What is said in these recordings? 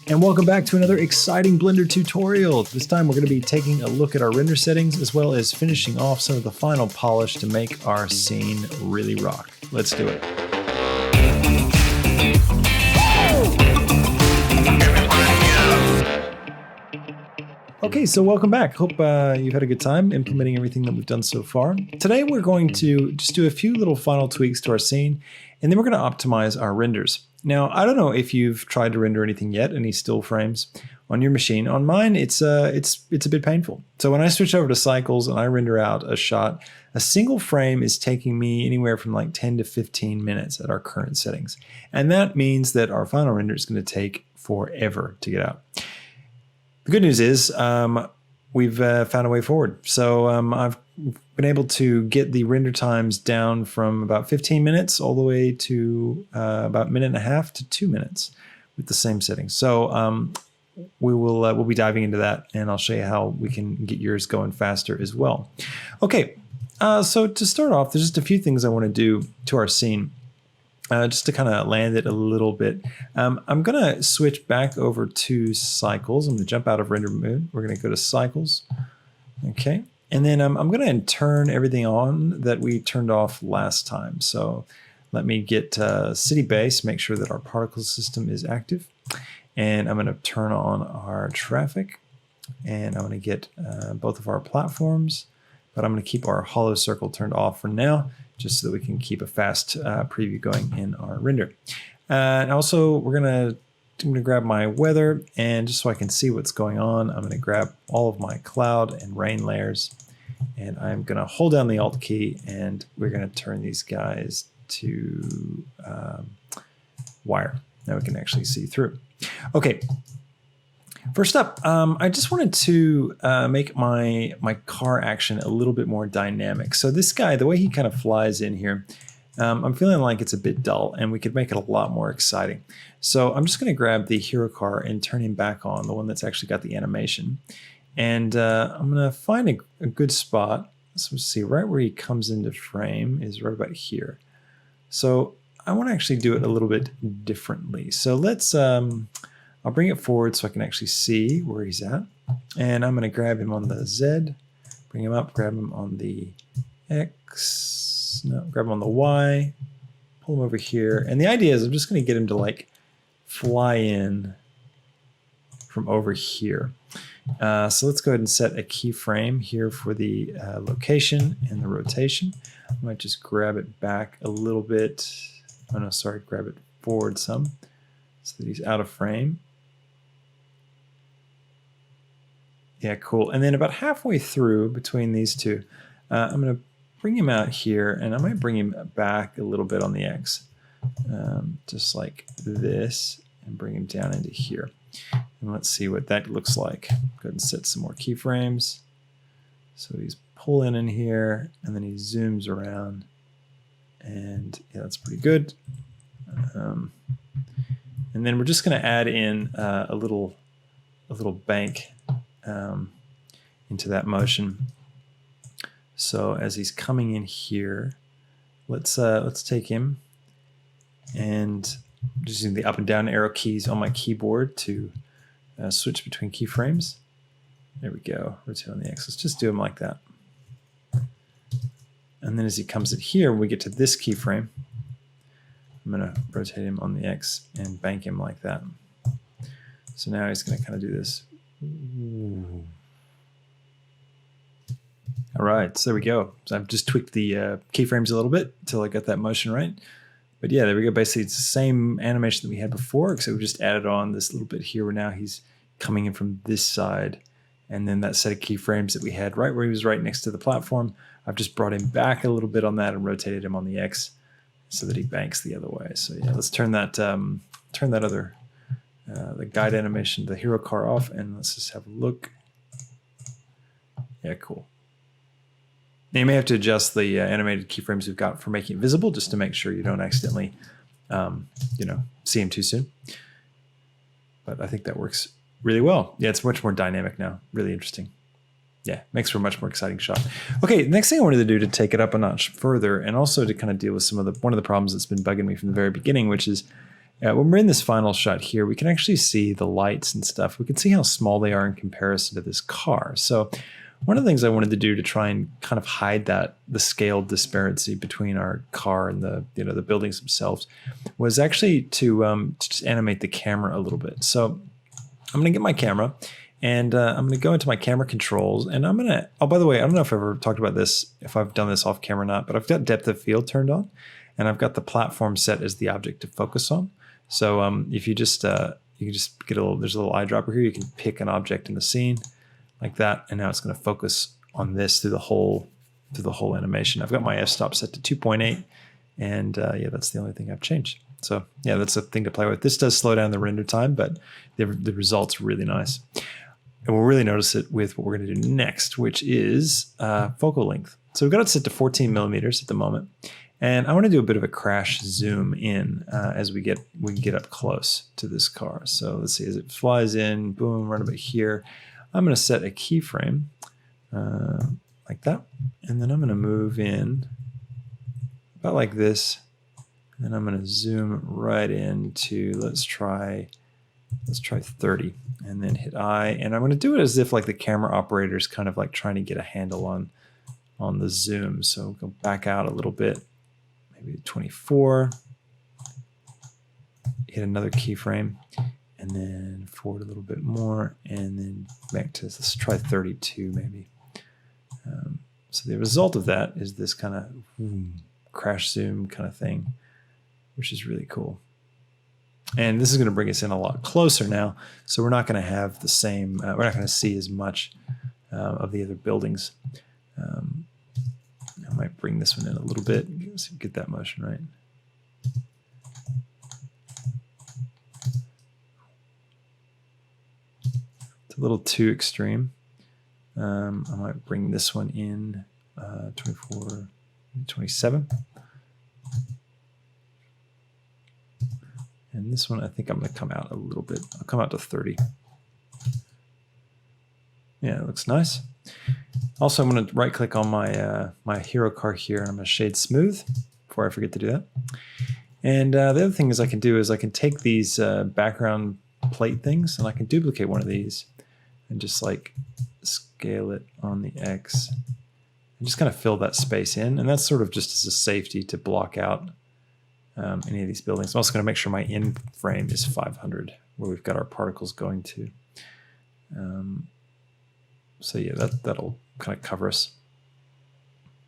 And welcome back to another exciting Blender tutorial. This time we're going to be taking a look at our render settings as well as finishing off some of the final polish to make our scene really rock. Let's do it. Okay, so welcome back. Hope you've had a good time implementing everything that we've done so far. Today we're going to just do a few little final tweaks to our scene, and then we're going to optimize our renders. Now, I don't know if you've tried to render anything yet, any still frames on your machine. On mine, it's a bit painful. So when I switch over to cycles and I render out a shot, a single frame is taking me anywhere from like 10 to 15 minutes at our current settings. And that means that our final render is going to take forever to get out. The good news is we've found a way forward. So I've been able to get the render times down from about 15 minutes all the way to about 1.5 minutes to 2 minutes with the same settings. So we'll be diving into that, and I'll show you how we can get yours going faster as well. Okay, so to start off, there's just a few things I want to do to our scene. Just to kind of land it a little bit. I'm going to switch back over to cycles. I'm going to jump out of render mode. We're going to go to cycles. Okay. And then I'm going to turn everything on that we turned off last time. So let me get city base, make sure that our particle system is active. And I'm going to turn on our traffic. And I'm going to get both of our platforms. But I'm going to keep our hollow circle turned off for now, just so that we can keep a fast preview going in our render. And also, I'm going to grab my weather, and just so I can see what's going on, I'm going to grab all of my cloud and rain layers, and I'm going to hold down the Alt key, and we're going to turn these guys to wire. Now we can actually see through. Okay. First up, I just wanted to make my car action a little bit more dynamic. So this guy, the way he kind of flies in here, I'm feeling like it's a bit dull, and we could make it a lot more exciting. So I'm just going to grab the hero car and turn him back on, the one that's actually got the animation. And I'm going to find a good spot. So let's see, right where he comes into frame is right about here. So I want to actually do it a little bit differently. So let's... I'll bring it forward so I can actually see where he's at. And I'm going to grab him on the Z, bring him up, grab him on the X, no, grab him on the Y, pull him over here. And the idea is I'm just going to get him to like fly in from over here. So let's go ahead and set a keyframe here for the location and the rotation. I might just grab it back a little bit. Oh no, sorry, grab it forward some so that he's out of frame. Yeah, cool. And then about halfway through between these two, I'm going to bring him out here, and I might bring him back a little bit on the X, just like this, and bring him down into here. And let's see what that looks like. Go ahead and set some more keyframes. So he's pulling in here, and then he zooms around, and yeah, that's pretty good. And then we're just going to add in a little bank into that motion. So as he's coming in here, let's take him and just using the up and down arrow keys on my keyboard to switch between keyframes. There we go. Rotate on the X. Let's just do him like that. And then as he comes in here, when we get to this keyframe, I'm going to rotate him on the X and bank him like that. So now he's going to kind of do this. Ooh. All right, so there we go. So I've just tweaked the keyframes a little bit until I got that motion right. But yeah, there we go. Basically, it's the same animation that we had before, except we just added on this little bit here where now he's coming in from this side. And then that set of keyframes that we had right where he was right next to the platform, I've just brought him back a little bit on that and rotated him on the X so that he banks the other way. So yeah, let's turn that other the guide animation, the hero car off, and let's just have a look. Yeah, cool. Now you may have to adjust the animated keyframes we've got for making it visible, just to make sure you don't accidentally, see him too soon. But I think that works really well. Yeah, it's much more dynamic now. Really interesting. Yeah, makes for a much more exciting shot. Okay, next thing I wanted to do to take it up a notch further, and also to kind of deal with one of the problems that's been bugging me from the very beginning, which is When we're in this final shot here, we can actually see the lights and stuff. We can see how small they are in comparison to this car. So one of the things I wanted to do to try and kind of hide the scale disparity between our car and the buildings themselves was actually to just animate the camera a little bit. So I'm going to get my camera and I'm going to go into my camera controls, and I'm going to, oh, by the way, I don't know if I've ever talked about this, if I've done this off camera or not, but I've got depth of field turned on, and I've got the platform set as the object to focus on. So if you just, you can just get there's a little eyedropper here. You can pick an object in the scene like that, and now it's going to focus on this through the whole animation. I've got my f-stop set to 2.8, and yeah, that's the only thing I've changed. So yeah, that's a thing to play with. This does slow down the render time, but the result's really nice. And we'll really notice it with what we're going to do next, which is focal length. So we've got it set to 14 millimeters at the moment. And I want to do a bit of a crash zoom in as we can get up close to this car. So let's see, as it flies in, boom, right about here. I'm going to set a keyframe like that. And then I'm going to move in about like this. And then I'm going to zoom right into, let's try 30, and then hit I. And I'm going to do it as if like the camera operator is kind of like trying to get a handle on the zoom. So go back out a little bit, maybe 24, hit another keyframe, and then forward a little bit more, and then back to, let's try 32 maybe. So the result of that is this kind of crash zoom kind of thing, which is really cool. And this is going to bring us in a lot closer now. So we're not going to have the same, we're not going to see as much of the other buildings. I might bring this one in a little bit, so get that motion right. It's a little too extreme. I might bring this one in 24, 27. And this one, I think I'm going to come out a little bit. I'll come out to 30. Yeah, it looks nice. Also, I'm going to right click on my my hero car here, and I'm going to shade smooth before I forget to do that. And the other thing is I can take these background plate things, and I can duplicate one of these and just like scale it on the X and just kind of fill that space in. And that's sort of just as a safety to block out any of these buildings. I'm also going to make sure my in frame is 500, where we've got our particles going to. So yeah, that'll kind of cover us.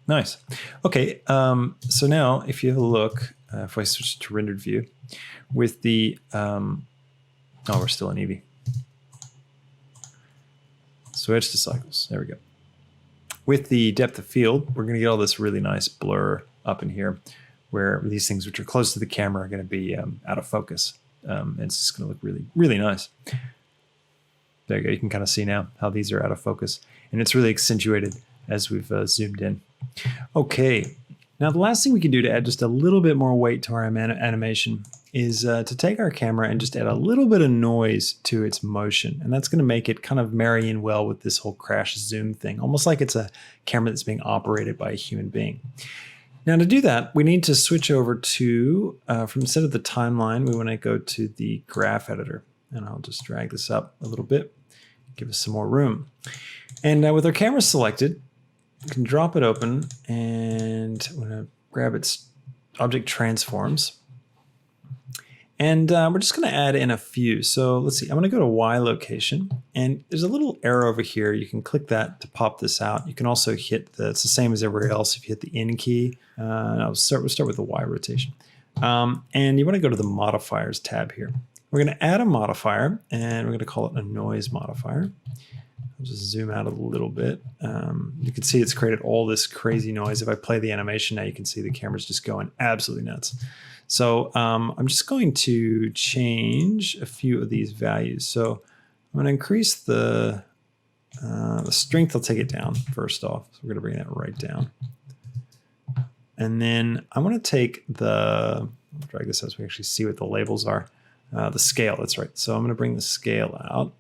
Nice. Okay, so now if you have a look, if I switch to rendered view, with the, oh, we're still in Eevee. Switch to cycles, there we go. With the depth of field, we're gonna get all this really nice blur up in here, where these things which are close to the camera are gonna be out of focus. It's just gonna look really, really nice. There you go, you can kind of see now how these are out of focus, and it's really accentuated as we've zoomed in. Okay, now the last thing we can do to add just a little bit more weight to our animation is to take our camera and just add a little bit of noise to its motion. And that's going to make it kind of marry in well with this whole crash zoom thing, almost like it's a camera that's being operated by a human being. Now to do that, we need to switch over to, from instead of the timeline, we want to go to the graph editor. And I'll just drag this up a little bit, give us some more room. And with our camera selected, you can drop it open, and I'm going to grab its object transforms. And we're just going to add in a few. So let's see, I'm going to go to Y location, and there's a little arrow over here. You can click that to pop this out. You can also hit it's the same as everywhere else. If you hit the N key, we'll start with the Y rotation. And you want to go to the modifiers tab here. We're going to add a modifier, and we're going to call it a noise modifier. I'll just zoom out a little bit. You can see it's created all this crazy noise. If I play the animation now, you can see the camera's just going absolutely nuts. So I'm just going to change a few of these values. So I'm going to increase the strength. I'll take it down first off. So we're going to bring that right down. And then I want to take I'll drag this out so we actually see what the labels are. The scale, that's right. So I'm going to bring the scale out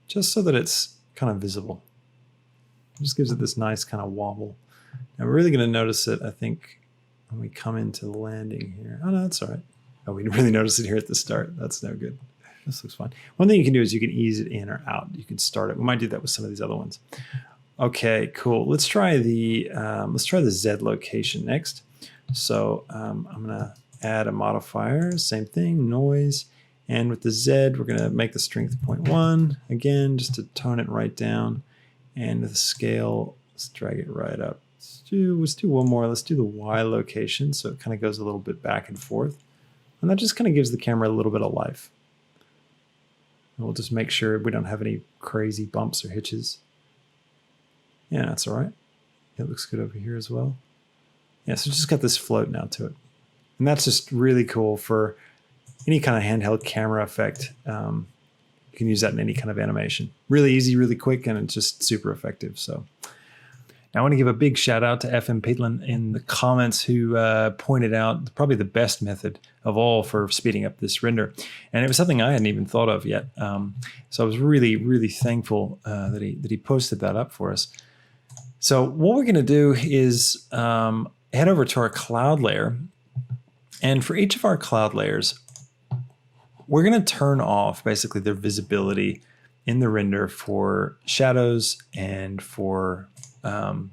just so that it's kind of visible. It just gives it this nice kind of wobble. And we're really going to notice it, I think, when we come into the landing here. Oh, no, that's all right. Oh, we didn't really notice it here at the start. That's no good. This looks fine. One thing you can do is you can ease it in or out. You can start it. We might do that with some of these other ones. Okay, cool. Let's try the Z location next. So I'm gonna add a modifier, same thing, noise. And with the Z, we're gonna make the strength 0.1 again, just to tone it right down. And with the scale, let's drag it right up. Let's do one more. Let's do the Y location. So it kind of goes a little bit back and forth. And that just kind of gives the camera a little bit of life. And we'll just make sure we don't have any crazy bumps or hitches. Yeah, that's all right. It looks good over here as well. Yeah, so just got this float now to it. And that's just really cool for any kind of handheld camera effect. You can use that in any kind of animation. Really easy, really quick, and it's just super effective. So now I want to give a big shout out to FM Peatland in the comments who pointed out probably the best method of all for speeding up this render. And it was something I hadn't even thought of yet. So I was really, really thankful that he posted that up for us. So what we're going to do is head over to our cloud layer. And for each of our cloud layers, we're going to turn off basically their visibility in the render for shadows and for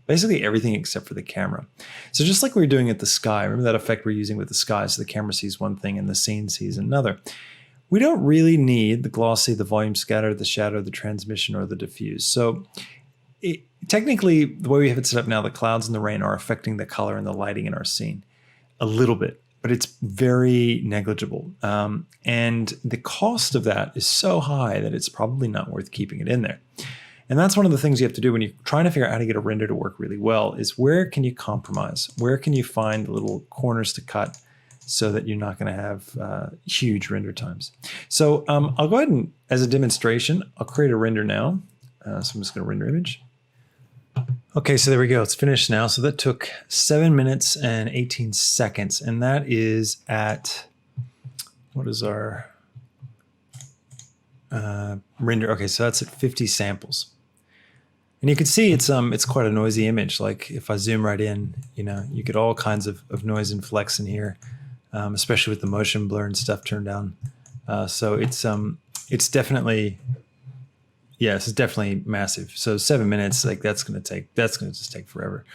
basically everything except for the camera. So just like we were doing at the sky, remember that effect we're using with the sky, so the camera sees one thing and the scene sees another. We don't really need the glossy, the volume scatter, the shadow, the transmission, or the diffuse. So technically, the way we have it set up now, the clouds and the rain are affecting the color and the lighting in our scene a little bit, but it's very negligible. And the cost of that is so high that it's probably not worth keeping it in there. And that's one of the things you have to do when you're trying to figure out how to get a render to work really well is where can you compromise? Where can you find little corners to cut so that you're not going to have huge render times? So I'll go ahead and, as a demonstration, I'll create a render now. So I'm just going to render image. Okay, so there we go. It's finished now. So that took 7 minutes and 18 seconds. And that is at, what is our render? Okay, so that's at 50 samples. And you can see it's quite a noisy image. Like if I zoom right in, you get all kinds of noise and flex in here, especially with the motion blur and stuff turned down. So it's definitely, yes, it's definitely massive. So 7 minutes, like that's gonna just take forever.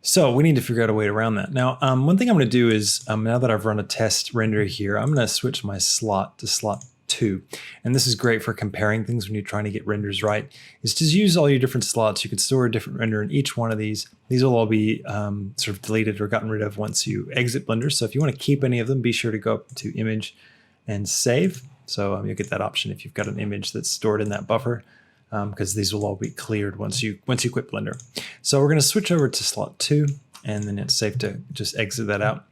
So we need to figure out a way around that. Now, one thing I'm gonna do is now that I've run a test render here, I'm gonna switch my slot to slot 2. And this is great for comparing things when you're trying to get renders right, is to use all your different slots. You can store a different render in each one of these. These will all be sort of deleted or gotten rid of once you exit Blender. So if you want to keep any of them, be sure to go up to Image and Save. So you'll get that option if you've got an image that's stored in that buffer, because these will all be cleared once you quit Blender. So we're going to switch over to slot 2, and then it's safe to just exit that out.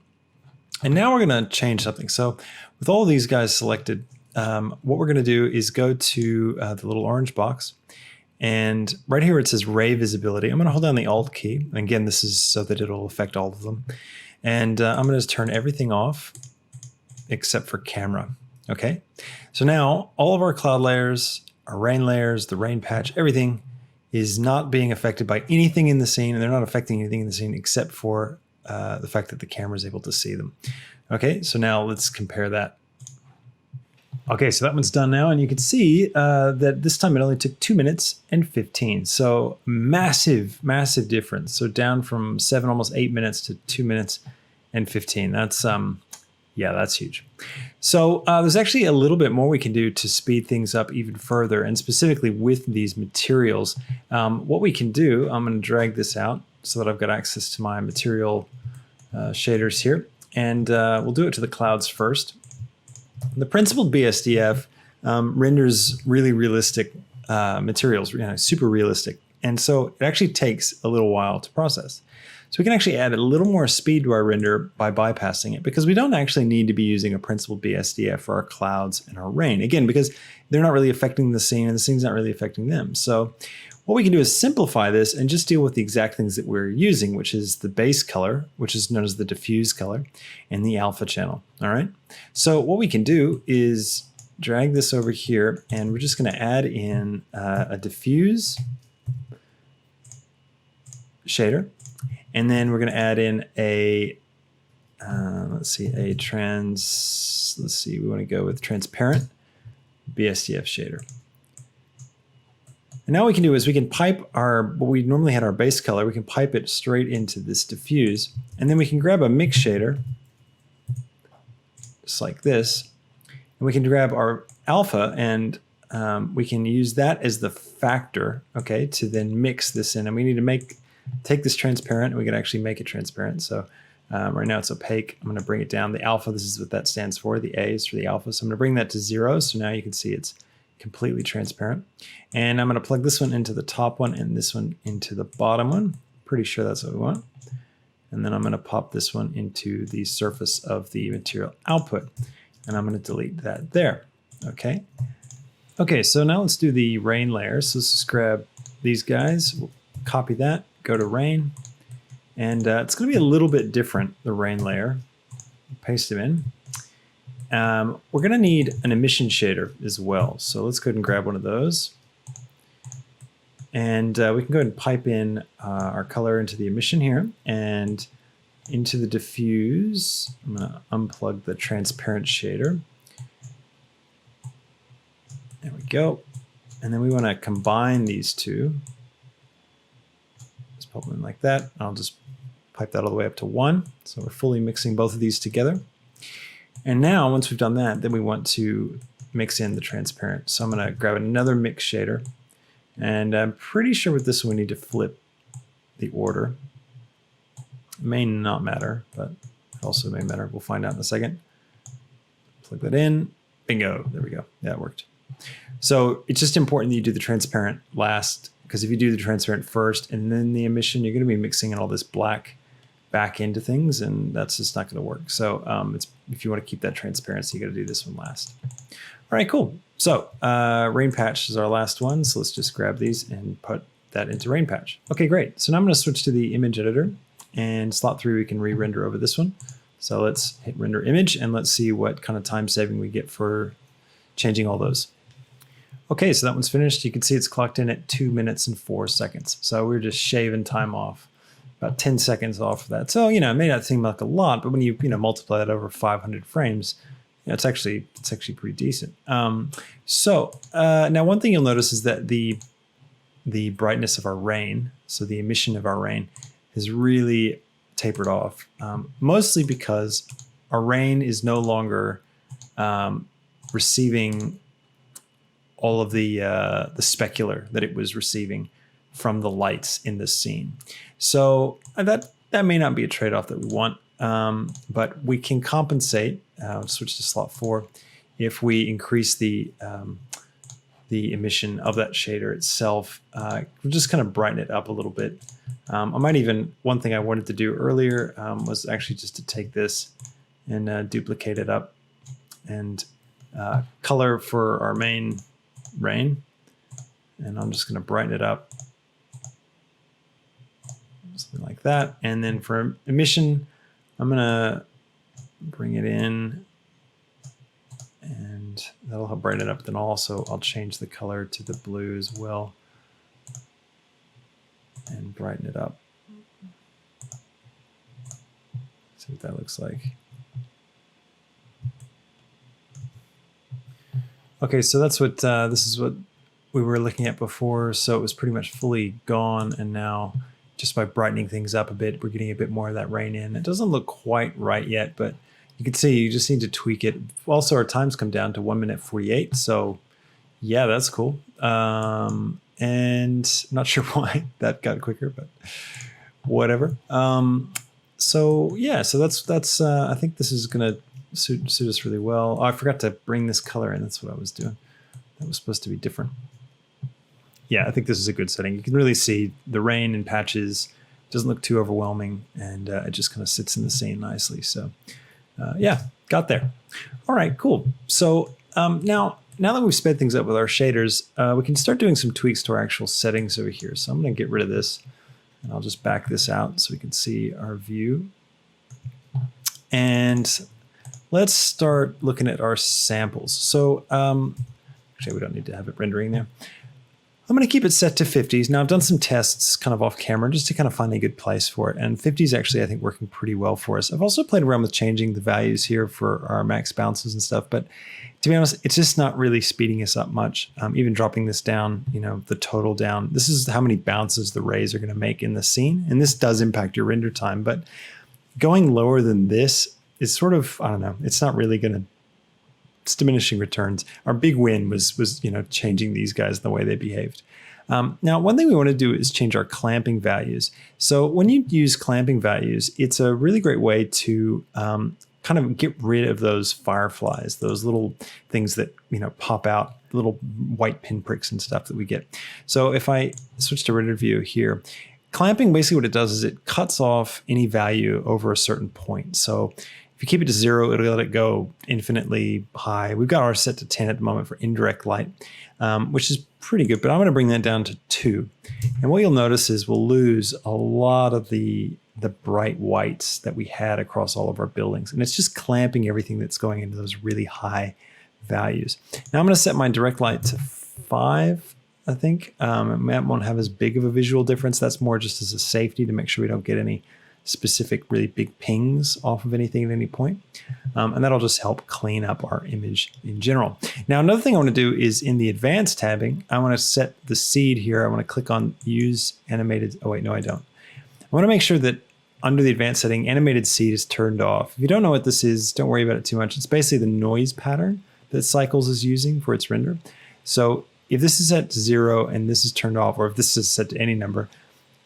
And now we're going to change something. So with all of these guys selected, what we're going to do is go to the little orange box, and right here it says ray visibility. I'm going to hold down the Alt key. And again, this is so that it'll affect all of them. And I'm going to just turn everything off except for camera. Okay. So now all of our cloud layers, our rain layers, the rain patch, everything is not being affected by anything in the scene, and they're not affecting anything in the scene except for the fact that the camera is able to see them. Okay. So now let's compare that. Okay, so that one's done now, and you can see that this time it only took 2 minutes and 15. So massive, massive difference. So down from 7, almost 8 minutes to 2 minutes and 15. That's yeah, that's huge. So there's actually a little bit more we can do to speed things up even further, and specifically with these materials. What we can do, I'm going to drag this out so that I've got access to my material shaders here, and we'll do it to the clouds first. The principled BSDF renders really realistic materials, super realistic. And so it actually takes a little while to process. So we can actually add a little more speed to our render by bypassing it, because we don't actually need to be using a principled BSDF for our clouds and our rain. Again, because they're not really affecting the scene and the scene's not really affecting them. So what we can do is simplify this and just deal with the exact things that we're using, which is the base color, which is known as the diffuse color, and the alpha channel. All right. So what we can do is drag this over here, and we're just going to add in a diffuse shader. And then we're going to add in a let's see, let's see, we want to go with transparent BSDF shader. And now what we can do is we can pipe what we normally had our base color, we can pipe it straight into this diffuse, and then we can grab a mix shader, just like this, and we can grab our alpha and we can use that as the factor, okay, to then mix this in. And we need to take this transparent, and we can actually make it transparent. So right now it's opaque. I'm going to bring it down. The alpha, this is what that stands for. The A is for the alpha. So I'm going to bring that to 0. So now you can see it's completely transparent. And I'm going to plug this one into the top one and this one into the bottom one. Pretty sure that's what we want. And then I'm going to pop this one into the surface of the material output. And I'm going to delete that there. Okay. Okay, so now let's do the rain layer. So let's just grab these guys. We'll copy that, go to rain. And it's going to be a little bit different, the rain layer. Paste them in. We're going to need an emission shader as well. So let's go ahead and grab one of those. And we can go ahead and pipe in our color into the emission here and into the diffuse. I'm going to unplug the transparent shader. There we go. And then we want to combine these two. Just pop them in like that. I'll just pipe that all the way up to 1. So we're fully mixing both of these together. And now, once we've done that, then we want to mix in the transparent. So I'm going to grab another mix shader. And I'm pretty sure with this one, we need to flip the order. It may not matter, but it also may matter. We'll find out in a second. Plug that in. Bingo. There we go. Yeah, it worked. So it's just important that you do the transparent last, because if you do the transparent first and then the emission, you're going to be mixing in all this black back into things, and that's just not going to work. So if you want to keep that transparency, you got to do this one last. All right, cool. So rain patch is our last one. So let's just grab these and put that into rain patch. Okay, great. So now I'm going to switch to the image editor, and slot 3, we can re-render over this one. So let's hit render image, and let's see what kind of time saving we get for changing all those. Okay, so that one's finished. You can see it's clocked in at 2 minutes and 4 seconds. So we're just shaving time off, about 10 seconds off of that. So, it may not seem like a lot, but when you, multiply that over 500 frames, it's actually pretty decent. Now one thing you'll notice is that the brightness of our rain, so the emission of our rain, has really tapered off, mostly because our rain is no longer receiving all of the specular that it was receiving from the lights in this scene. So that may not be a trade-off that we want, but we can compensate. Switch to slot 4 if we increase the emission of that shader itself. We'll just kind of brighten it up a little bit. One thing I wanted to do earlier was actually just to take this and duplicate it up and color for our main rain, and I'm just going to brighten it up, something like that. And then for emission, I'm going to bring it in, and that'll help brighten it up. Then I'll change the color to the blue as well and brighten it up. See what that looks like. Okay, so that's what this is what we were looking at before. So it was pretty much fully gone, and now just by brightening things up a bit, we're getting a bit more of that rain in. It doesn't look quite right yet, but you can see you just need to tweak it. Also, our times come down to 1 minute 48. So yeah, that's cool. And I'm not sure why that got quicker, but whatever. So that's I think this is gonna suit us really well. Oh, I forgot to bring this color in. That's what I was doing. That was supposed to be different. Yeah, I think this is a good setting. You can really see the rain in patches. It doesn't look too overwhelming, and it just kind of sits in the scene nicely. So yeah, got there. All right, cool. So now that we've sped things up with our shaders, we can start doing some tweaks to our actual settings over here. So I'm going to get rid of this, and I'll just back this out so we can see our view. And let's start looking at our samples. So actually, we don't need to have it rendering there. I'm going to keep it set to 50s. Now I've done some tests kind of off camera just to kind of find a good place for it. And 50s actually, I think, working pretty well for us. I've also played around with changing the values here for our max bounces and stuff. But to be honest, it's just not really speeding us up much. Even dropping this down, the total down. This is how many bounces the rays are going to make in the scene. And this does impact your render time. But going lower than this is sort of, I don't know, it's not really going to, it's diminishing returns. Our big win was changing these guys the way they behaved. Now, one thing we want to do is change our clamping values. So when you use clamping values, it's a really great way to kind of get rid of those fireflies, those little things that pop out, little white pinpricks and stuff that we get. So if I switch to render view here, clamping, basically what it does is it cuts off any value over a certain point. So if you keep it to 0, it'll let it go infinitely high. We've got ours set to 10 at the moment for indirect light, which is pretty good, but I'm going to bring that down to 2. And what you'll notice is we'll lose a lot of the bright whites that we had across all of our buildings. And it's just clamping everything that's going into those really high values. Now I'm going to set my direct light to 5, I think. It won't have as big of a visual difference. That's more just as a safety to make sure we don't get any specific really big pings off of anything at any point. And that'll just help clean up our image in general. Now, another thing I want to do is in the advanced tabbing, I want to set the seed here. I want to click on use animated. Oh, wait, no, I don't. I want to make sure that under the advanced setting, animated seed is turned off. If you don't know what this is, don't worry about it too much. It's basically the noise pattern that Cycles is using for its render. So if this is set to 0 and this is turned off, or if this is set to any number,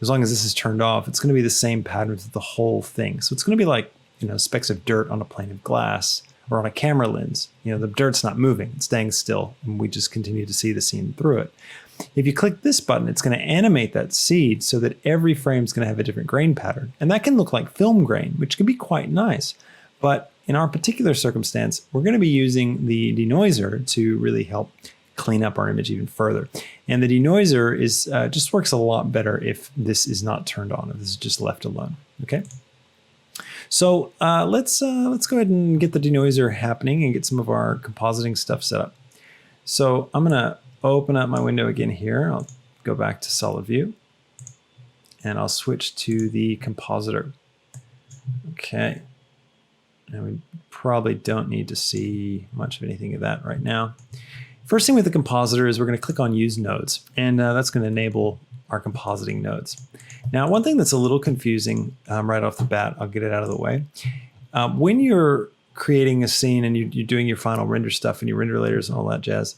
as long as this is turned off, it's going to be the same pattern for the whole thing. So it's going to be like, specks of dirt on a plane of glass or on a camera lens. The dirt's not moving, it's staying still, and we just continue to see the scene through it. If you click this button, it's going to animate that seed so that every frame is going to have a different grain pattern. And that can look like film grain, which can be quite nice. But in our particular circumstance, we're going to be using the denoiser to really help clean up our image even further. And the denoiser is just works a lot better if this is not turned on, if this is just left alone. Okay. So let's go ahead and get the denoiser happening and get some of our compositing stuff set up. So I'm going to open up my window again here. I'll go back to solid view and I'll switch to the compositor. Okay. Now we probably don't need to see much of anything of that right now. First thing with the compositor is we're going to click on use nodes, and that's going to enable our compositing nodes. Now, one thing that's a little confusing right off the bat, I'll get it out of the way. When you're creating a scene and you're doing your final render stuff and your render layers and all that jazz,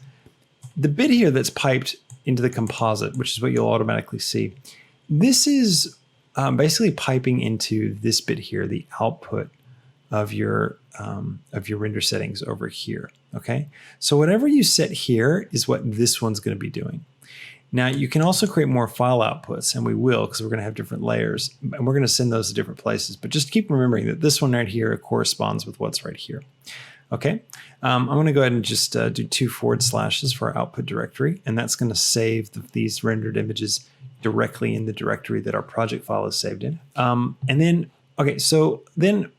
the bit here that's piped into the composite, which is what you'll automatically see, this is basically piping into this bit here, the output of your render settings over here. Okay, so whatever you set here is what this one's going to be doing. Now you can also create more file outputs, and we will, because we're going to have different layers, and we're going to send those to different places. But just keep remembering that this one right here corresponds with what's right here. Okay, I'm going to go ahead and just do 2 forward slashes for our output directory, and that's going to save these rendered images directly in the directory that our project file is saved in. And then, okay, so then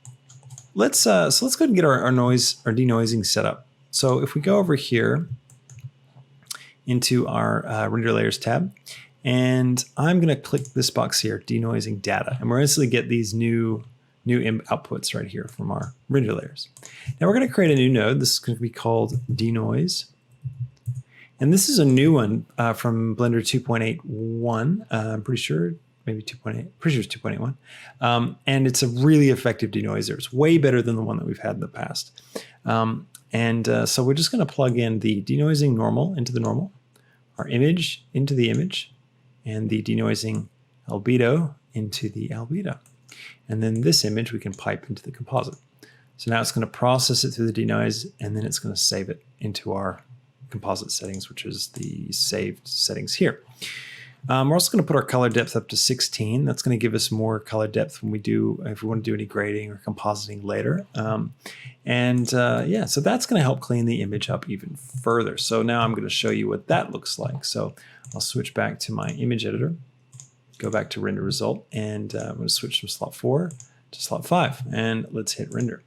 let's go ahead and get our denoising set up. So if we go over here into our render layers tab, and I'm going to click this box here, denoising data, and we're instantly get these new outputs right here from our render layers. Now we're going to create a new node. This is going to be called denoise. And this is a new one from Blender 2.81. I'm pretty sure, maybe 2.8, pretty sure it's 2.81. And it's a really effective denoiser. It's way better than the one that we've had in the past. So we're just going to plug in the denoising normal into the normal, our image into the image, and the denoising albedo into the albedo. And then this image we can pipe into the composite. So now it's going to process it through the denoise, and then it's going to save it into our composite settings, which is the saved settings here. We're also going to put our color depth up to 16. That's going to give us more color depth when if we want to do any grading or compositing later. Yeah, so that's going to help clean the image up even further. So now I'm going to show you what that looks like. So I'll switch back to my image editor, go back to render result, and I'm going to switch from slot 4 to slot 5, and let's hit render.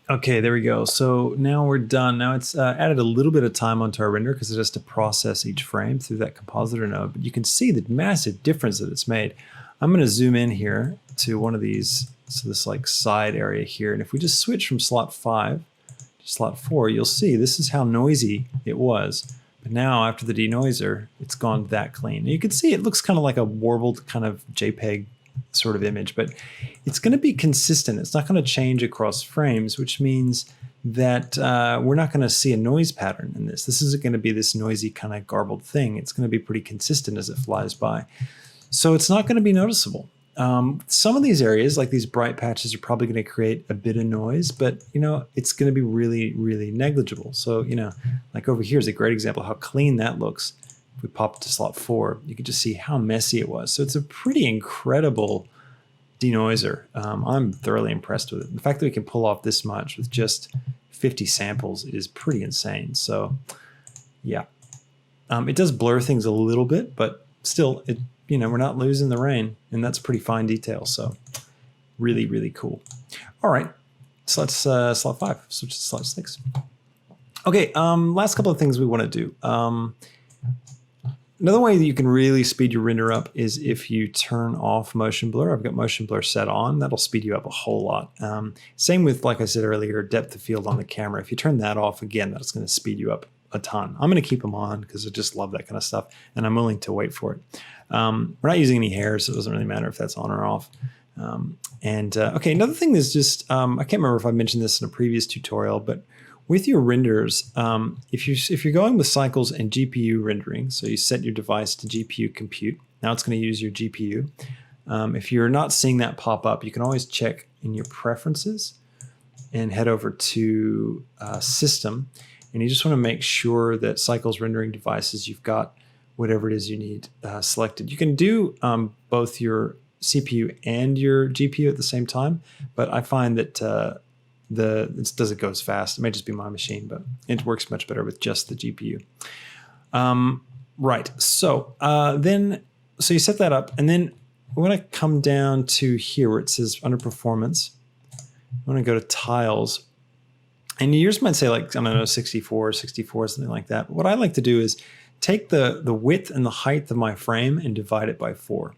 Okay, there we go. So now we're done. Now it's added a little bit of time onto our render because it has to process each frame through that compositor node. But you can see the massive difference that it's made. I'm going to zoom in here to one of these, so this like side area here. And if we just switch from slot 5 to slot 4, you'll see this is how noisy it was. But now after the denoiser, it's gone that clean. And you can see it looks kind of like a warbled kind of JPEG sort of image, but it's going to be consistent. It's not going to change across frames, which means that we're not going to see a noise pattern in this. This isn't going to be this noisy kind of garbled thing. It's going to be pretty consistent as it flies by. So it's not going to be noticeable. Some of these areas, like these bright patches, are probably going to create a bit of noise, but it's going to be really, really negligible. So, like over here is a great example of how clean that looks. If we pop it to slot 4, you can just see how messy it was. So it's a pretty incredible denoiser. I'm thoroughly impressed with it. The fact that we can pull off this much with just 50 samples is pretty insane. So yeah, it does blur things a little bit, but still, we're not losing the rain, and that's pretty fine detail. So really, really cool. All right, so let's slot 5, switch to slot 6. Okay, last couple of things we want to do. Another way that you can really speed your render up is if you turn off motion blur. I've got motion blur set on. That'll speed you up a whole lot. Same with, like I said earlier, depth of field on the camera. If you turn that off, again, that's going to speed you up a ton. I'm going to keep them on because I just love that kind of stuff, and I'm willing to wait for it. We're not using any hairs, so it doesn't really matter if that's on or off. Okay, another thing is just, I can't remember if I mentioned this in a previous tutorial, but with your renders, if you're going with cycles and GPU rendering, so you set your device to GPU compute, now it's going to use your GPU. If you're not seeing that pop up, you can always check in your preferences and head over to system. And you just want to make sure that cycles rendering devices, you've got whatever it is you need selected. You can do both your CPU and your GPU at the same time, but I find that it doesn't go as fast. It may just be my machine, but it works much better with just the GPU. Right. So so you set that up, and then we want to come down to here where it says under performance. I want to go to tiles, and yours might say like, I don't know, 64, something like that. But what I like to do is take the width and the height of my frame and divide it by 4.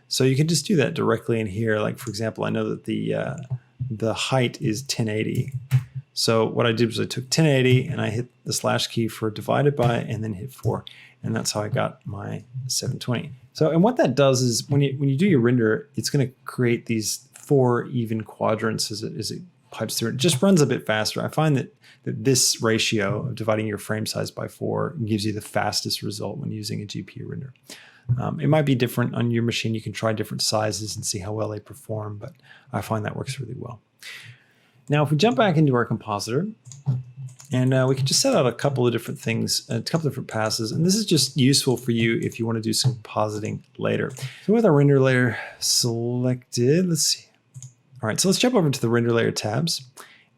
So you can just do that directly in here. Like, for example, I know that the height is 1080. So what I did was I took 1080 and I hit the slash key for divided by and then hit 4. And that's how I got my 720. So, and what that does is when you do your render, it's going to create these 4 even quadrants as it pipes through. It just runs a bit faster. I find that this ratio of dividing your frame size by 4 gives you the fastest result when using a GPU render. It might be different on your machine. You can try different sizes and see how well they perform, but I find that works really well. Now, if we jump back into our compositor, and we can just set out a couple of different things, a couple of different passes, and this is just useful for you if you want to do some compositing later. So with our render layer selected, let's see. All right, so let's jump over to the render layer tabs,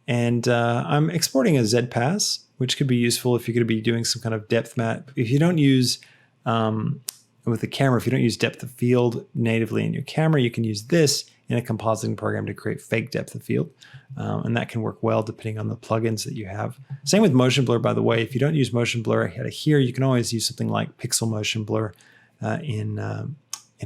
and I'm exporting a Z pass, which could be useful if you're going to be doing some kind of depth map. If you don't use with the camera, if you don't use depth of field natively in your camera, you can use this in a compositing program to create fake depth of field. And that can work well depending on the plugins that you have. Same with motion blur, by the way. If you don't use motion blur here, you can always use something like pixel motion blur in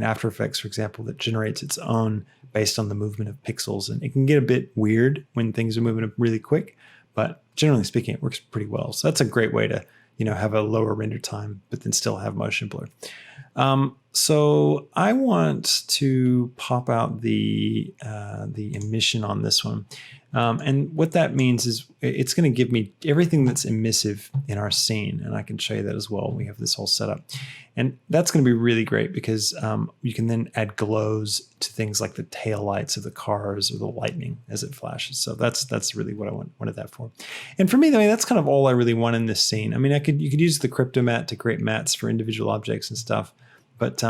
After Effects, for example, that generates its own based on the movement of pixels. And it can get a bit weird when things are moving really quick, but generally speaking, it works pretty well. So that's a great way to have a lower render time, but then still have motion blur. So I want to pop out the emission on this one. And what that means is it's going to give me everything that's emissive in our scene. And I can show you that as well. We have this whole setup. And that's going to be really great because you can then add glows to things like the tail lights of the cars or the lightning as it flashes. So that's really what I wanted that for. And for me, that's kind of all I really want in this scene. I mean, you could use the crypto mat to create mats for individual objects and stuff. But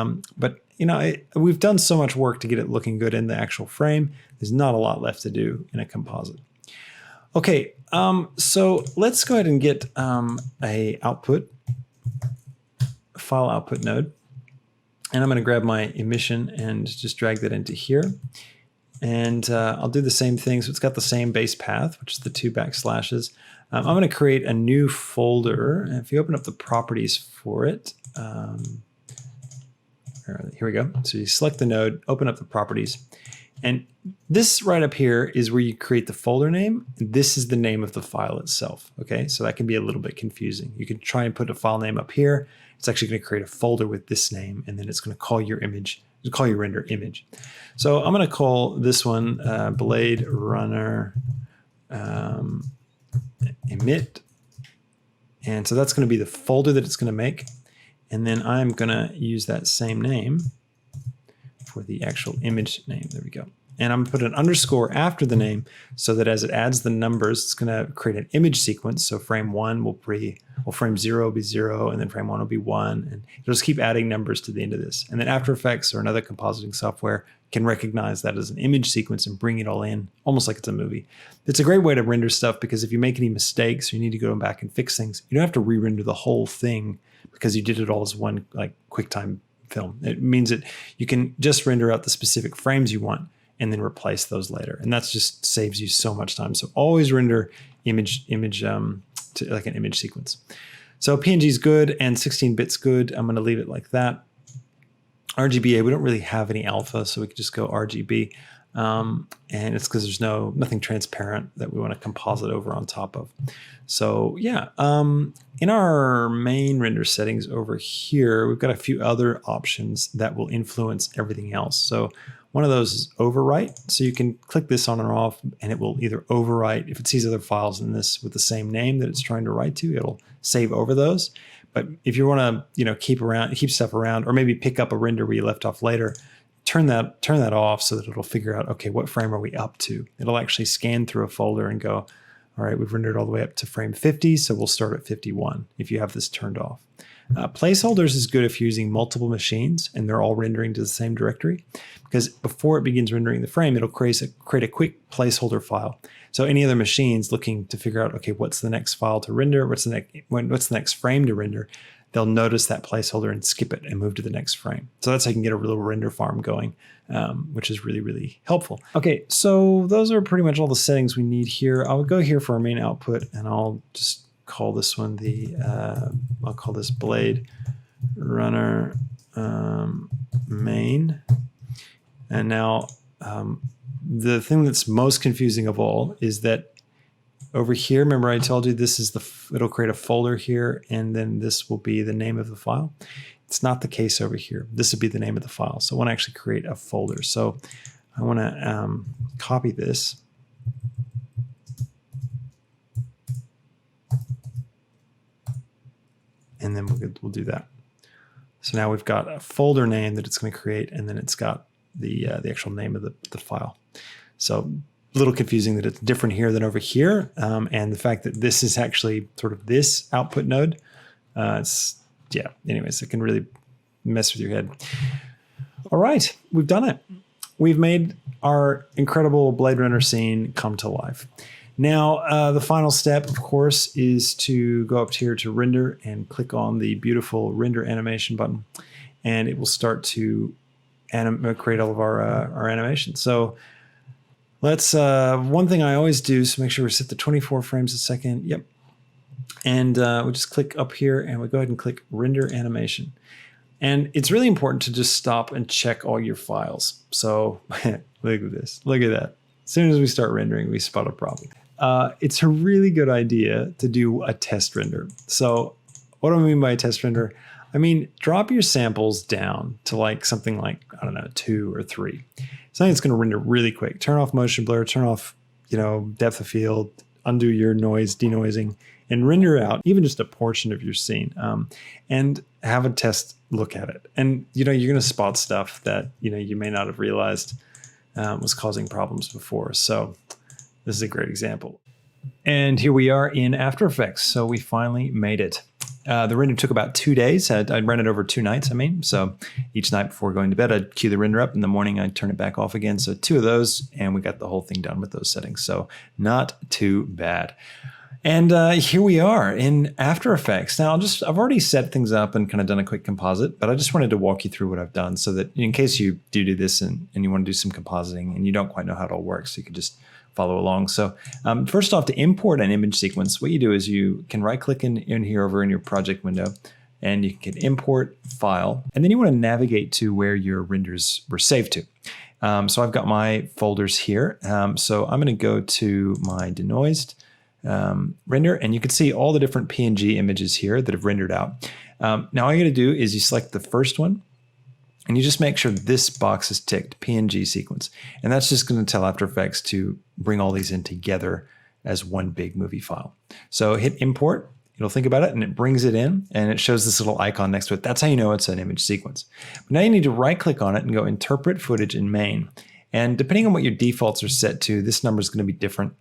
we've done so much work to get it looking good in the actual frame. There's not a lot left to do in a composite. Okay, so let's go ahead and get a file output node. And I'm going to grab my emission and just drag that into here. And I'll do the same thing. So it's got the same base path, which is the 2 backslashes. I'm going to create a new folder. And if you open up the properties for it, here we go. So you select the node, open up the properties. And this right up here is where you create the folder name. This is the name of the file itself. Okay, so that can be a little bit confusing. You can try and put a file name up here. It's actually going to create a folder with this name, and then it's going to call your image, call your render image. So I'm going to call this one Blade Runner emit. And so that's going to be the folder that it's going to make. And then I'm going to use that same name for the actual image name. There we go. And I'm going to put an underscore after the name so that as it adds the numbers, it's going to create an image sequence. So frame 1 will be, well, frame 0 will be 0, and then frame 1 will be 1. And it'll just keep adding numbers to the end of this. And then After Effects or another compositing software can recognize that as an image sequence and bring it all in almost like it's a movie. It's a great way to render stuff because if you make any mistakes or you need to go back and fix things, you don't have to re-render the whole thing because you did it all as one like QuickTime film. It means that you can just render out the specific frames you want and then replace those later. And that's just saves you so much time. So always render image to like an image sequence. So PNG is good and 16-bit's good. I'm going to leave it like that. RGBA, we don't really have any alpha, so we can just go RGB. And it's because there's nothing transparent that we want to composite over on top of. So yeah, in our main render settings over here, we've got a few other options that will influence everything else. So one of those is overwrite. So you can click this on or off and it will either overwrite, if it sees other files in this with the same name that it's trying to write to, it'll save over those. But if you want to, keep stuff around, or maybe pick up a render where you left off later, turn that off so that it'll figure out, okay, what frame are we up to? It'll actually scan through a folder and go, all right, we've rendered all the way up to frame 50, so we'll start at 51 if you have this turned off. Placeholders is good if you're using multiple machines and they're all rendering to the same directory, because before it begins rendering the frame, it'll create a quick placeholder file. So any other machines looking to figure out, okay, what's the next file to render? What's the next frame to render? They'll notice that placeholder and skip it and move to the next frame. So that's how you can get a little render farm going, which is really, really helpful. Okay, so those are pretty much all the settings we need here. I'll go here for our main output, and I'll just call this one I'll call this Blade Runner main. And now the thing that's most confusing of all is that over here, remember I told you this is it'll create a folder here, and then this will be the name of the file. It's not the case over here. This would be the name of the file. So I want to actually create a folder. So I want to copy this. And then we'll do that. So now we've got a folder name that it's going to create, and then it's got the actual name of the file. So a little confusing that it's different here than over here. And the fact that this is actually sort of this output node. Anyways, it can really mess with your head. All right, we've done it. We've made our incredible Blade Runner scene come to life. Now, the final step, of course, is to go up here to render and click on the beautiful render animation button, and it will start to create all of our animations. So let's, one thing I always do is make sure we set to 24 frames a second. Yep. And we just click up here and we go ahead and click render animation. And it's really important to just stop and check all your files. So look at this, look at that. As soon as we start rendering, we spot a problem. It's a really good idea to do a test render. So what do I mean by a test render? I mean, drop your samples down to like something like, I don't know, 2 or 3. Something that's going to render really quick. Turn off motion blur, turn off, depth of field, undo your noise, denoising, and render out even just a portion of your scene, and have a test look at it. And, you're going to spot stuff that, you may not have realized was causing problems before. So this is a great example. And here we are in After Effects. So we finally made it. The render took about 2 days. I'd run it over 2 nights, So each night before going to bed, I'd cue the render up. In the morning, I'd turn it back off again. So 2 of those, and we got the whole thing done with those settings. So not too bad. And here we are in After Effects. Now, I've already set things up and kind of done a quick composite, but I just wanted to walk you through what I've done so that in case you do this and you want to do some compositing and you don't quite know how it all works, you can just follow along. So first off, to import an image sequence, what you do is you can right click in here over in your project window, and you can import file, and then you want to navigate to where your renders were saved to. So I've got my folders here. So I'm going to go to my denoised render, and you can see all the different PNG images here that have rendered out. Now all you got to do is you select the first one, and you just make sure this box is ticked, PNG sequence. And that's just going to tell After Effects to bring all these in together as one big movie file. So hit import, it'll think about it, and it brings it in, and it shows this little icon next to it. That's how you know it's an image sequence. But now you need to right click on it and go interpret footage in main. And depending on what your defaults are set to, this number is going to be different.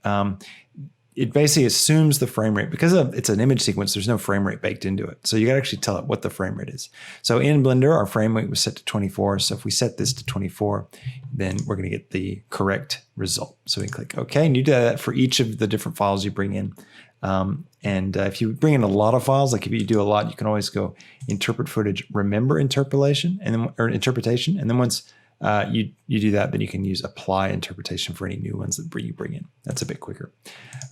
It basically assumes the frame rate. Because it's an image sequence, there's no frame rate baked into it. So you got to actually tell it what the frame rate is. So in Blender, our frame rate was set to 24. So if we set this to 24, then we're going to get the correct result. So we click OK, and you do that for each of the different files you bring in. If you bring in a lot of files, like if you do a lot, you can always go interpret footage, remember interpolation, and then or interpretation. And then once you do that, then you can use apply interpretation for any new ones that you bring in. That's a bit quicker.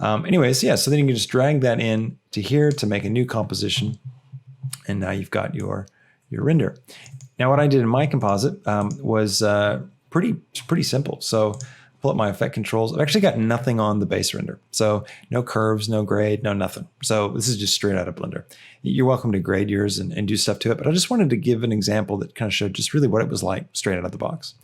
Anyways, yeah, so then you can just drag that in to here to make a new composition. And now you've got your render. Now what I did in my composite was pretty simple. So pull up my effect controls. I've actually got nothing on the base render. So no curves, no grade, no nothing. So this is just straight out of Blender. You're welcome to grade yours and do stuff to it, but I just wanted to give an example that kind of showed just really what it was like straight out of the box.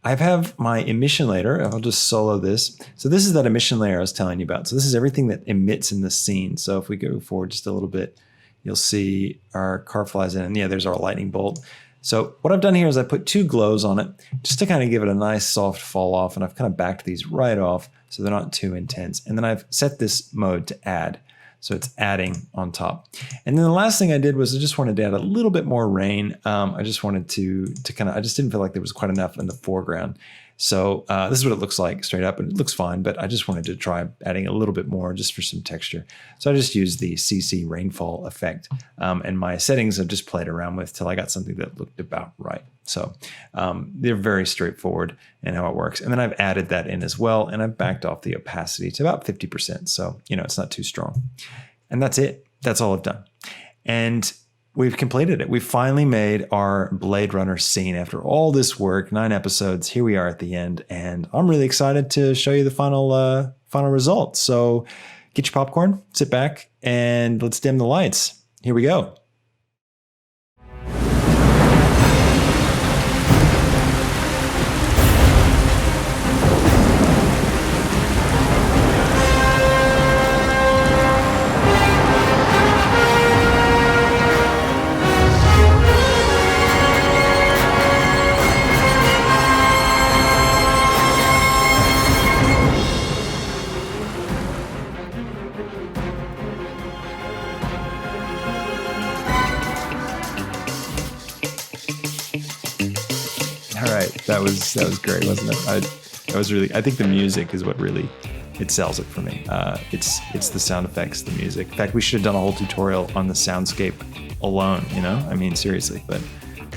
I have my emission layer. I'll just solo this. So this is that emission layer I was telling you about. So this is everything that emits in this scene. So if we go forward just a little bit, you'll see our car flies in, and yeah, there's our lightning bolt. So what I've done here is I put 2 glows on it just to kind of give it a nice soft fall off, and I've kind of backed these right off so they're not too intense. And then I've set this mode to add. So it's adding on top. And then the last thing I did was I just wanted to add a little bit more rain. I just wanted to kind of, I just didn't feel like there was quite enough in the foreground. So this is what it looks like straight up, and it looks fine, but I just wanted to try adding a little bit more just for some texture. So I just used the CC rainfall effect, and my settings I've just played around with till I got something that looked about right. So they're very straightforward in how it works. And then I've added that in as well, and I've backed off the opacity to about 50%. So, it's not too strong. And that's it. That's all I've done. And we've completed it. We finally made our Blade Runner scene after all this work, 9 episodes. Here we are at the end, and I'm really excited to show you the final result. So get your popcorn, sit back, and let's dim the lights. Here we go. That was great, wasn't it? I think the music is what really, it sells it for me. It's the sound effects, the music. In fact, we should have done a whole tutorial on the soundscape alone, I mean, seriously. But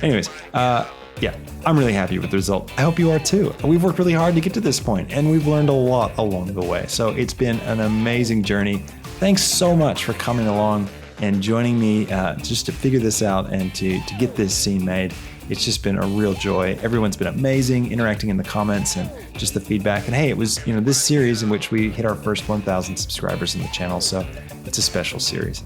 anyways, yeah, I'm really happy with the result. I hope you are too. We've worked really hard to get to this point, and we've learned a lot along the way. So it's been an amazing journey. Thanks so much for coming along and joining me just to figure this out and to get this scene made. It's just been a real joy. Everyone's been amazing, interacting in the comments and just the feedback. And hey, it was this series in which we hit our first 1,000 subscribers in the channel, so it's a special series.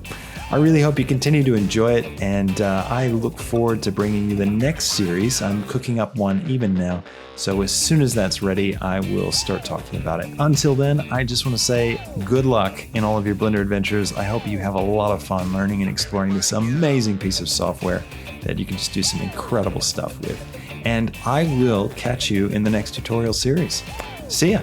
I really hope you continue to enjoy it, and I look forward to bringing you the next series. I'm cooking up one even now, so as soon as that's ready, I will start talking about it. Until then, I just want to say good luck in all of your Blender adventures. I hope you have a lot of fun learning and exploring this amazing piece of software that you can just do some incredible stuff with. And I will catch you in the next tutorial series. See ya.